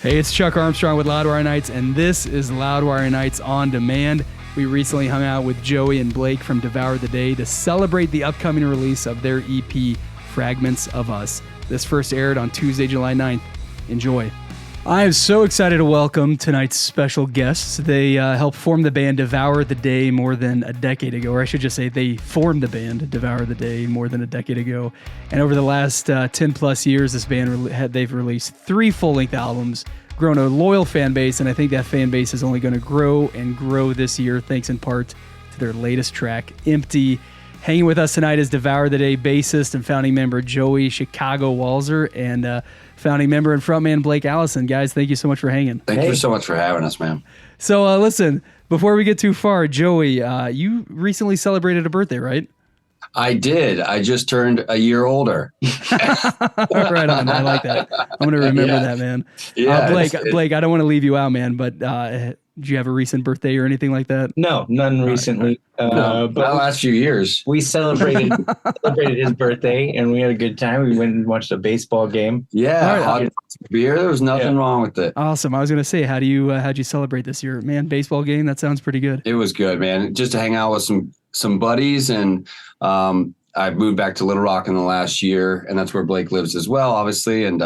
Hey, it's Chuck Armstrong with Loudwire Nights, and this is Loudwire Nights On Demand. We recently hung out with Joey and Blake from Devour the Day to celebrate the upcoming release of their EP, Fragments of Us. This first aired on Tuesday, July 9th. Enjoy. I am so excited to welcome tonight's special guests. They helped form the band Devour the Day more than a decade ago, or I should just say they formed the band Devour the Day more than a decade ago. And over the last 10 plus years, this band they've released 3 full-length albums, grown a loyal fan base, and I think that fan base is only going to grow and grow this year, thanks in part to their latest track, Empty. Hanging with us tonight is Devour the Day bassist and founding member Joey Chicago Walser and founding member and frontman Blake Allison. Guys, thank you so much for hanging. Thank you so much for having us, man. So listen, before we get too far, Joey, you recently celebrated a birthday, right? I did. I just turned a year older. Right on. I like that. I'm going to remember that, man. Yeah, Blake, I don't want to leave you out, man, but did you have a recent birthday or anything like that? No, none recently. No, but the last few years. We celebrated his birthday, and we had a good time. We went and watched a baseball game. Yeah, hot beer. There was nothing wrong with it. Awesome. I was going to say, how'd you celebrate this year? Man, baseball game, that sounds pretty good. It was good, man. Just to hang out with some buddies, and I moved back to Little Rock in the last year, and that's where Blake lives as well, obviously. And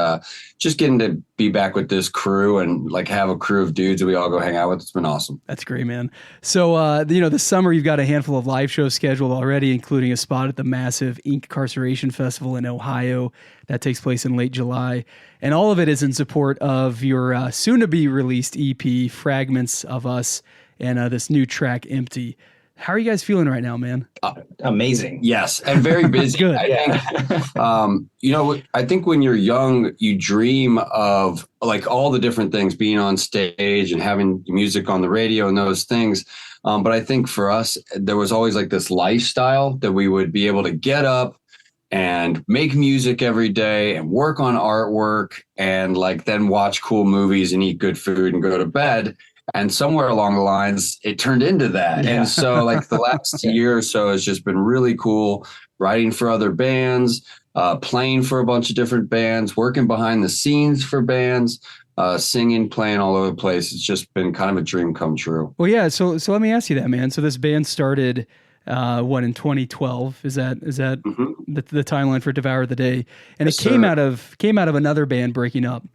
just getting to be back with this crew and like have a crew of dudes that we all go hang out with. It's been awesome. That's great, man. So, this summer you've got a handful of live shows scheduled already, including a spot at the massive Incarceration Festival in Ohio that takes place in late July. And all of it is in support of your soon-to-be released EP, Fragments of Us, and this new track, Empty. How are you guys feeling right now, man? Amazing. Yes, and very busy. Good. I think when you're young, you dream of like all the different things, being on stage and having music on the radio and those things. But I think for us, there was always like this lifestyle that we would be able to get up and make music every day and work on artwork and like then watch cool movies and eat good food and go to bed. And somewhere along the lines, it turned into that. Yeah. And so like the last year or so has just been really cool, writing for other bands, playing for a bunch of different bands, working behind the scenes for bands, singing, playing all over the place. It's just been kind of a dream come true. Well, yeah. So let me ask you that, man. So this band started, in 2012? Is that Mm-hmm. the timeline for Devour the Day? And Yes, it came out of another band breaking up.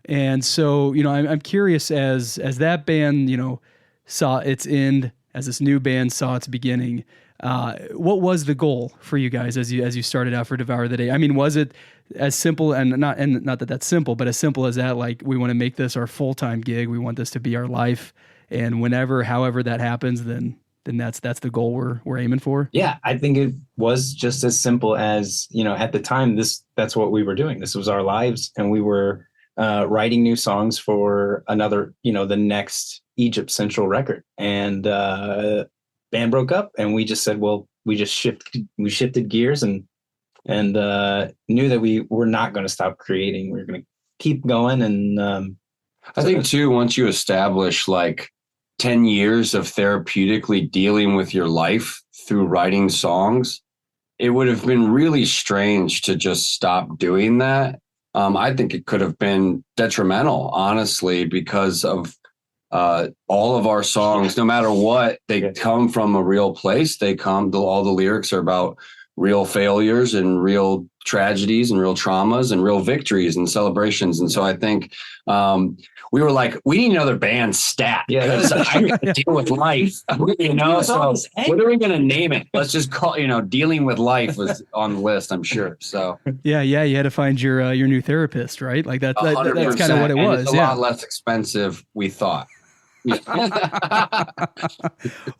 And so, I'm curious as that band, saw its end, as this new band saw its beginning, what was the goal for you guys as you started out for Devour the Day? I mean, was it as simple and not that that's simple, but as simple as that, like we want to make this our full-time gig. We want this to be our life. And however that happens, then that's the goal we're aiming for. Yeah, I think it was just as simple as, at the time, that's what we were doing. This was our lives, and we were writing new songs for another, the next Egypt Central record. And band broke up, and we just said, well, we shifted gears and knew that we were not going to stop creating. We were going to keep going. And I think too, once you establish like 10 years of therapeutically dealing with your life through writing songs, it would have been really strange to just stop doing that. I think it could have been detrimental, honestly, because of all of our songs, no matter what, they come from a real place. All the lyrics are about real failures and real tragedies and real traumas and real victories and celebrations. And so I think we were like, we need another band stat because I got to deal with life, so what are we going to name it? Let's just call, dealing with life was on the list, I'm sure. So yeah. You had to find your new therapist, right? Like that's kind of what it was. It's a lot less expensive, we thought.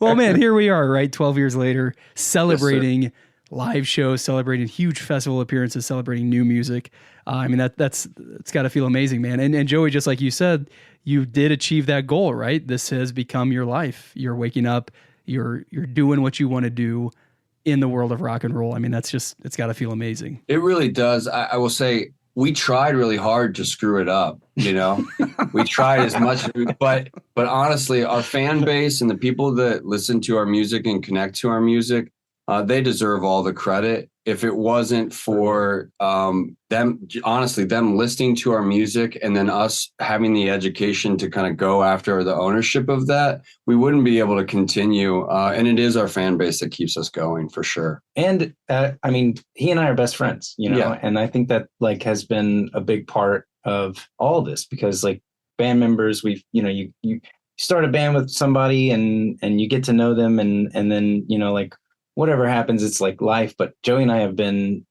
Well, man, here we are, right? 12 years later, celebrating live shows, celebrating huge festival appearances, celebrating new music. It's got to feel amazing, man. And Joey, just like you said, you did achieve that goal, right? This has become your life. You're waking up, you're doing what you want to do in the world of rock and roll. I mean, it's got to feel amazing. It really does. I will say we tried really hard to screw it up. We tried as much, but honestly, our fan base and the people that listen to our music and connect to our music, they deserve all the credit. If it wasn't for them, honestly, them listening to our music and then us having the education to kind of go after the ownership of that, we wouldn't be able to continue. And it is our fan base that keeps us going for sure. And I mean, he and I are best friends, and I think that like has been a big part of all this, because like band members, you start a band with somebody and you get to know them, and then, like whatever happens, it's like life. But Joey and I have been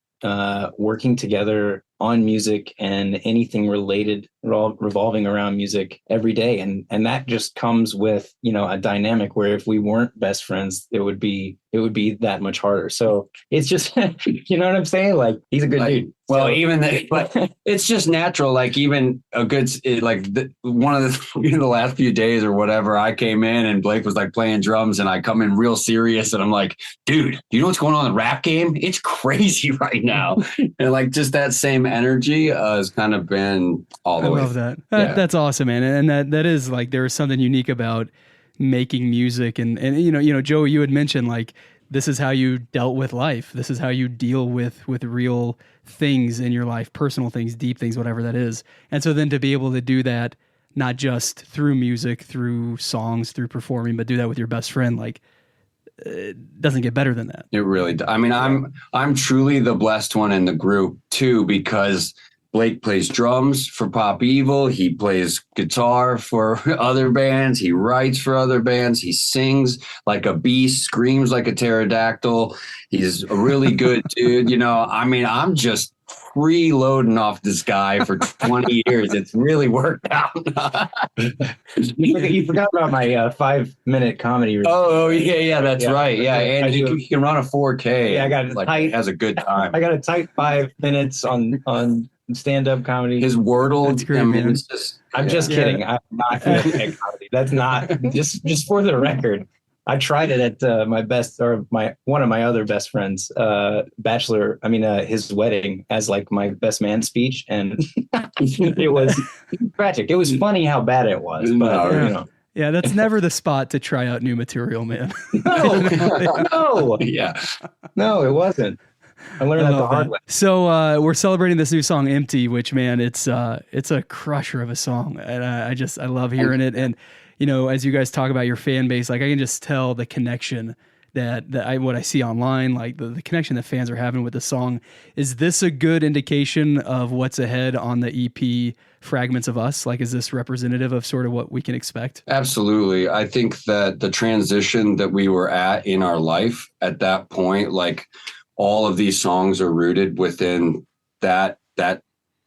working together on music and anything related, revolving around music every day. And that just comes with, a dynamic where if we weren't best friends, it would be that much harder. So it's just, you know what I'm saying? Like, he's a good dude. Well, but it's just natural. Like even a good, one of the last few days or whatever, I came in and Blake was like playing drums, and I come in real serious, and I'm like, dude, do you know what's going on in the rap game? It's crazy right now. And like just that same energy has kind of been all the way. I love that. That's awesome, man. And that is like, there is something unique about making music, and Joey, you had mentioned like, this is how you dealt with life. This is how you deal with real things in your life, personal things, deep things, whatever that is. And so then to be able to do that, not just through music, through songs, through performing, but do that with your best friend, like, it doesn't get better than that. It really, I mean, I'm truly the blessed one in the group too, because Blake plays drums for Pop Evil. He plays guitar for other bands. He writes for other bands. He sings like a beast, screams like a pterodactyl. He's a really good dude. I mean, I'm just freeloading off this guy for 20 years. It's really worked out. You forgot about my 5-minute comedy routine. Oh yeah, that's right. Yeah, and you can run a 4K. Yeah, I got it has a good time. I got a tight 5 minutes on stand-up comedy. His Wordle. That's great, man. I'm just kidding. I'm not good at comedy. That's not just for the record. I tried it at one of my other best friends' his wedding as like my best man speech, and it was tragic. It was funny how bad it was, but Yeah, that's never the spot to try out new material, man. No, yeah, no, it wasn't. I learned that the hard way. So we're celebrating this new song, "Empty," which, man, it's a crusher of a song, and I love hearing it. And as you guys talk about your fan base, like I can just tell the connection that what I see online, like the connection that fans are having with the song. Is this a good indication of what's ahead on the EP Fragments of Us? Like, is this representative of sort of what we can expect? Absolutely. I think that the transition that we were at in our life at that point, like all of these songs are rooted within that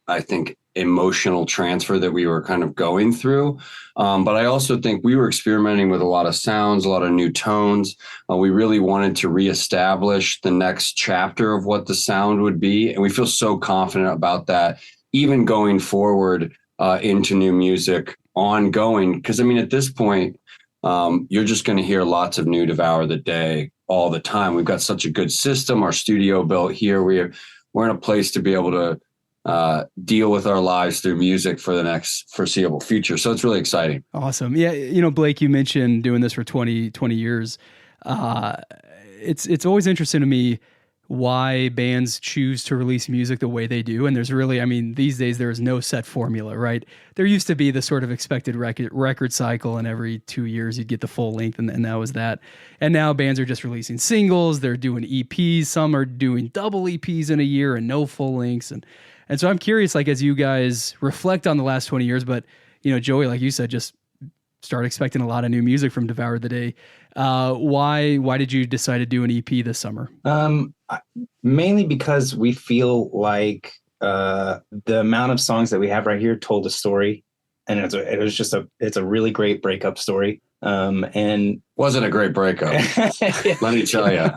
I think emotional transfer that we were kind of going through. But I also think we were experimenting with a lot of sounds, a lot of new tones. We really wanted to reestablish the next chapter of what the sound would be. And we feel so confident about that, even going forward into new music ongoing. Because I mean, at this point, you're just going to hear lots of new Devour the Day all the time. We've got such a good system, our studio built here. We're in a place to be able to deal with our lives through music for the next foreseeable future. So it's really exciting. Awesome. Yeah. Blake, you mentioned doing this for 20 years. It's always interesting to me why bands choose to release music the way they do. And there's really, I mean, these days there is no set formula, right? There used to be the sort of expected record cycle, and every 2 years you'd get the full length, and that was that. And now bands are just releasing singles, they're doing EPs, some are doing double EPs in a year and no full lengths. And so I'm curious, like, as you guys reflect on the last 20 years, but, Joey, like you said, just start expecting a lot of new music from Devour the Day. Why did you decide to do an EP this summer? Mainly because we feel like the amount of songs that we have right here told a story, and it's a really great breakup story. And wasn't a great breakup. Let me tell you.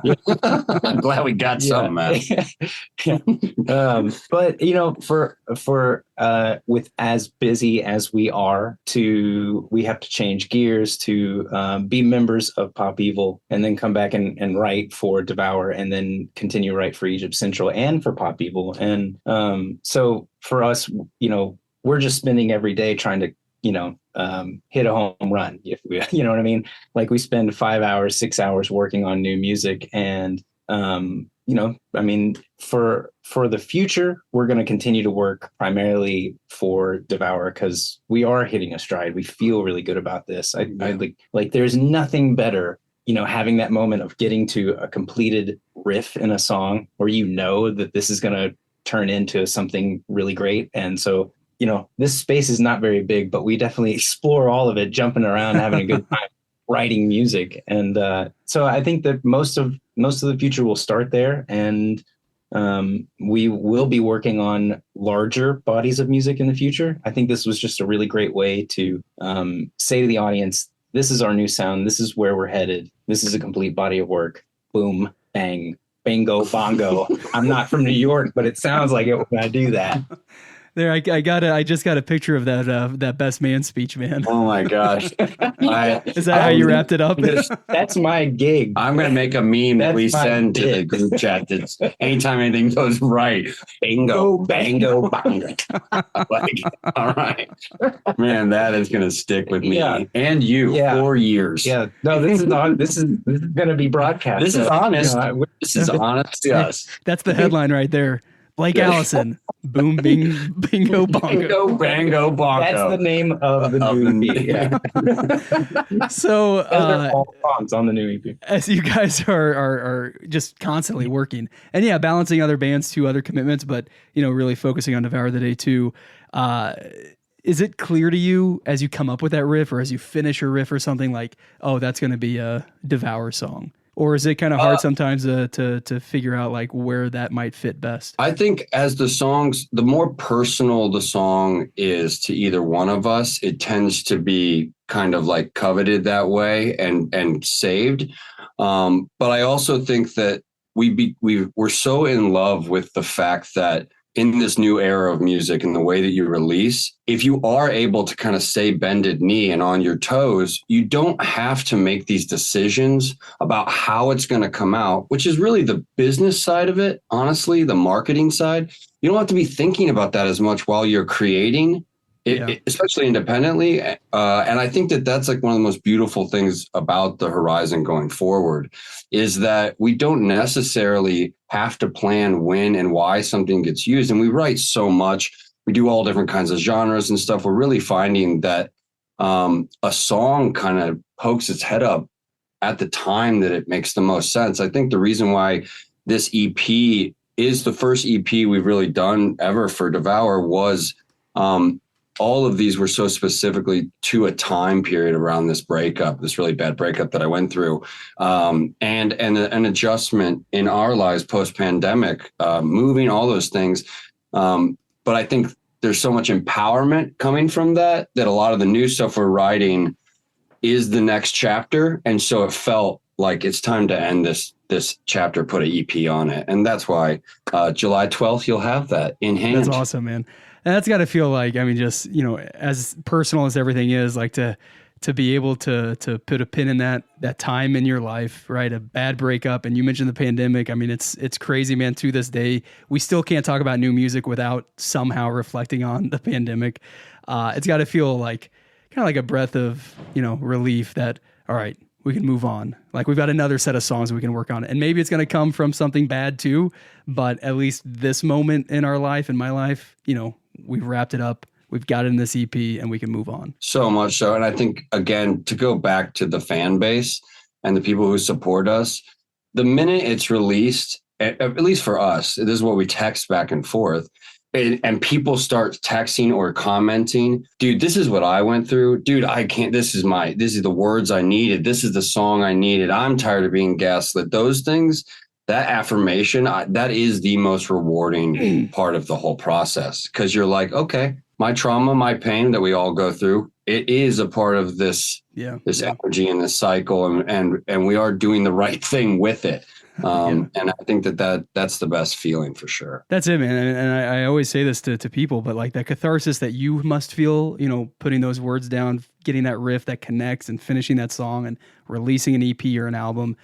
I'm glad we got something, man. But for with as busy as we are, we have to change gears to be members of Pop Evil, and then come back and write for Devour, and then continue to write for Egypt Central and for Pop Evil. And so for us, we're just spending every day trying to hit a home run, if we, you know what I mean? Like, we spend 5 hours, 6 hours working on new music, and I mean, for the future, we're going to continue to work primarily for Devour because we are hitting a stride. We feel really good about this. I like there's nothing better, having that moment of getting to a completed riff in a song where that this is going to turn into something really great. And so, this space is not very big, but we definitely explore all of it, jumping around, having a good time writing music. And so I think that most of the future will start there, and we will be working on larger bodies of music in the future. I think this was just a really great way to say to the audience, this is our new sound, this is where we're headed, this is a complete body of work. Boom, bang, bingo, bongo. I'm not from New York, but it sounds like it when I do that. There, I just got a picture of that best man speech, man. Oh my gosh. Is that how you wrapped it up? That's my gig. I'm going to make a meme that we send to the group chat that's anytime anything goes right. Bingo, bango, bongo. All right. Man, that is going to stick with me and you for years. Yeah. No, this is going to be broadcast. This is honest. This is honest to us. That's the headline right there. Blake Allison, boom, bing, bingo, bongo. Bingo, bango, bongo. That's the name of the new EP. Yeah. So, all songs on the new EP. As you guys are just constantly working, and balancing other bands to other commitments, but really focusing on Devour the Day too. Is it clear to you as you come up with that riff, or as you finish a riff or something like, oh, that's going to be a Devour song? Or is it kind of hard sometimes to figure out like where that might fit best? I think as the more personal the song is to either one of us, it tends to be kind of like coveted that way and saved. But I also think that we're so in love with the fact that in this new era of music and the way that you release, if you are able to kind of stay bended knee and on your toes, you don't have to make these decisions about how it's going to come out, which is really the business side of it. Honestly, the marketing side, you don't have to be thinking about that as much while you're creating it, especially independently. And I think that that's like one of the most beautiful things about the horizon going forward is that we don't necessarily have to plan when and why something gets used. And we write so much. We do all different kinds of genres and stuff. We're really finding that a song kind of pokes its head up at the time that it makes the most sense. I think the reason why this EP is the first EP we've really done ever for Devour was all of these were so specifically to a time period around this breakup, this really bad breakup that I went through, and an adjustment in our lives post-pandemic, moving, all those things. But I think there's so much empowerment coming from that a lot of the new stuff we're writing is the next chapter. And so it felt like it's time to end this chapter, put an EP on it. And that's why July 12th, you'll have that in hand. That's awesome, man. And that's got to feel like, I mean, just, as personal as everything is, like to be able to put a pin in that time in your life, right? A bad breakup. And you mentioned the pandemic. I mean, it's crazy, man. To this day, we still can't talk about new music without somehow reflecting on the pandemic. It's got to feel like kind of like a breath of, relief that, all right, we can move on. Like we've got another set of songs we can work on. And maybe it's going to come from something bad too, but at least this moment in our life, in my life, we've wrapped it up. We've got it in this EP and we can move on. So much so. And I think, again, to go back to the fan base and the people who support us, the minute it's released, at least for us, this is what we text back and forth. And people start texting or commenting, dude, this is what I went through. Dude, I can't, this is the words I needed. This is the song I needed. I'm tired of being gaslit. Those things, that affirmation, that is the most rewarding part of the whole process. Cause you're like, okay, my trauma, my pain that we all go through, it is a part of this energy and this cycle. And we are doing the right thing with it. And I think that's the best feeling for sure. That's it, man. And I always say this to people, but like that catharsis that you must feel, putting those words down, getting that riff that connects and finishing that song and releasing an EP or an album,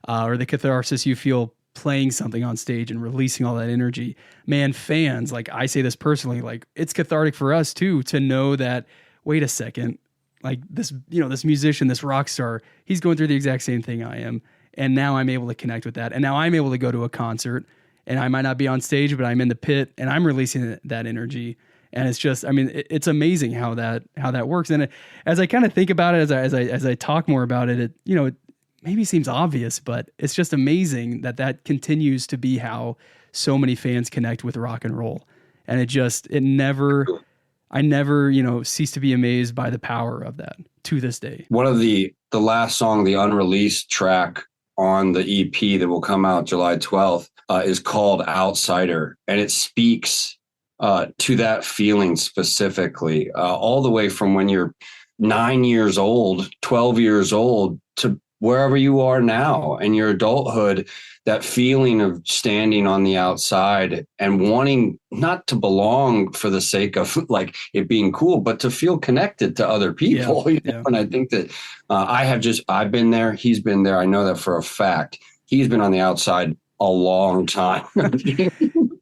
or the catharsis you feel playing something on stage and releasing all that energy, man, fans, like I say this personally, like it's cathartic for us too, to know that, wait a second, like this, this musician, this rock star, he's going through the exact same thing I am. And now I'm able to connect with that. And now I'm able to go to a concert, and I might not be on stage, but I'm in the pit and I'm releasing that energy. And it's just, I mean, it's amazing how that works. And as I kind of think about it, as I talk more about it, it maybe seems obvious, but it's just amazing that continues to be how so many fans connect with rock and roll. And I never, cease to be amazed by the power of that to this day. One of the last song, the unreleased track on the EP that will come out July 12th, is called Outsider. And it speaks to that feeling specifically, all the way from when you're 9 years old, 12 years old, to wherever you are now in your adulthood, that feeling of standing on the outside and wanting not to belong for the sake of like it being cool, but to feel connected to other people. Yeah. And I think that I've been there. He's been there. I know that for a fact. He's been on the outside a long time,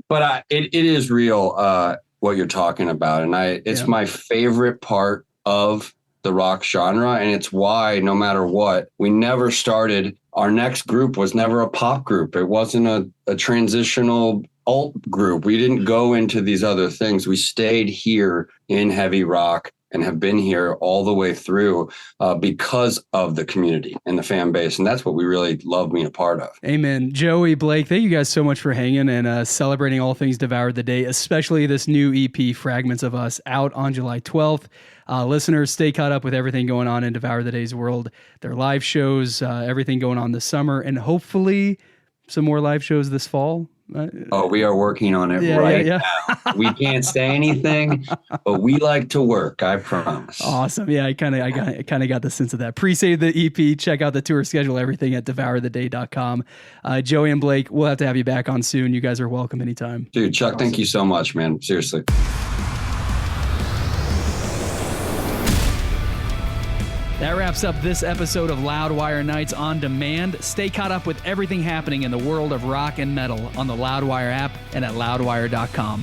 but it is real, what you're talking about. And it's my favorite part of the rock genre. And it's why no matter what, we never started. Our next group was never a pop group. It wasn't a transitional alt group. We didn't go into these other things. We stayed here in heavy rock and have been here all the way through because of the community and the fan base. And that's what we really love being a part of. Amen. Joey, Blake, thank you guys so much for hanging and celebrating all things Devour the Day, especially this new EP, Fragments of Us, out on July 12th. Listeners, stay caught up with everything going on in Devour the Day's world, their live shows, everything going on this summer, and hopefully some more live shows this fall. We are working on it now. We can't say anything, but we like to work, I promise. Awesome. Yeah, I kind of got the sense of that. Pre-save the EP, check out the tour schedule, everything at devourtheday.com. Joey and Blake, we'll have to have you back on soon. You guys are welcome anytime. Dude, Chuck, Thank you so much, man. Seriously. That wraps up this episode of Loudwire Nights on Demand. Stay caught up with everything happening in the world of rock and metal on the Loudwire app and at loudwire.com.